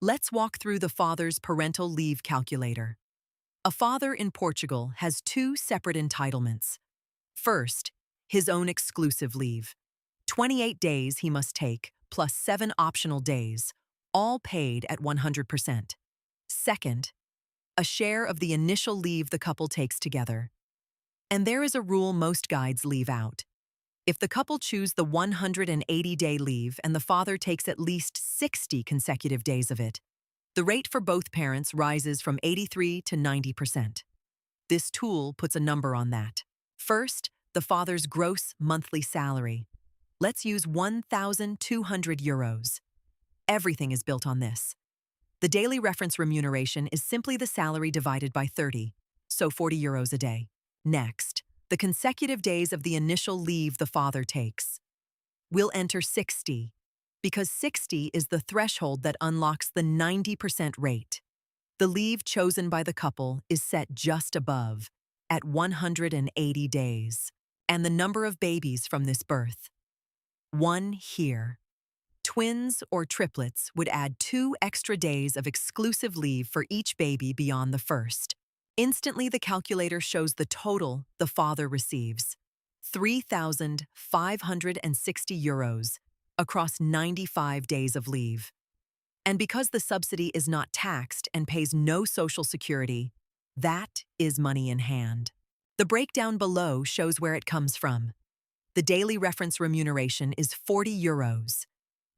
Let's walk through the father's parental leave calculator. A father in Portugal has two separate entitlements. First, his own exclusive leave. 28 days he must take, plus 7 optional days, all paid at 100%. Second, a share of the initial leave the couple takes together. And there is a rule most guides leave out. If the couple choose the 180-day leave and the father takes at least 60 consecutive days of it, the rate for both parents rises from 83 to 90%. This tool puts a number on that. First, the father's gross monthly salary. Let's use 1,200 euros. Everything is built on this. The daily reference remuneration is simply the salary divided by 30, so 40 euros a day. Next, the consecutive days of the initial leave the father takes. We'll enter 60, because 60 is the threshold that unlocks the 90% rate. The leave chosen by the couple is set just above, at 180 days, and the number of babies from this birth. 1 here. Twins or triplets would add 2 extra days of exclusive leave for each baby beyond the first. Instantly, the calculator shows the total the father receives: 3,560 euros across 95 days of leave. And because the subsidy is not taxed and pays no social security, that is money in hand. The breakdown below shows where it comes from. The daily reference remuneration is 40 euros.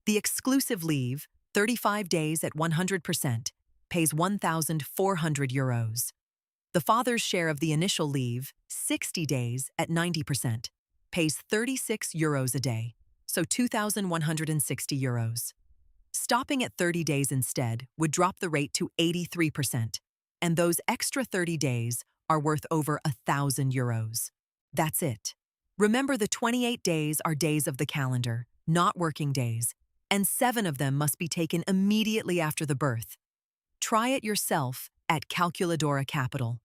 The exclusive leave, 35 days at 100%, pays 1,400 euros. The father's share of the initial leave, 60 days at 90%, pays 36 euros a day, so 2,160 euros. Stopping at 30 days instead would drop the rate to 83%, and those extra 30 days are worth over 1,000 euros. That's it. Remember, the 28 days are days of the calendar, not working days, and 7 of them must be taken immediately after the birth. Try it yourself at Calculadora Capital.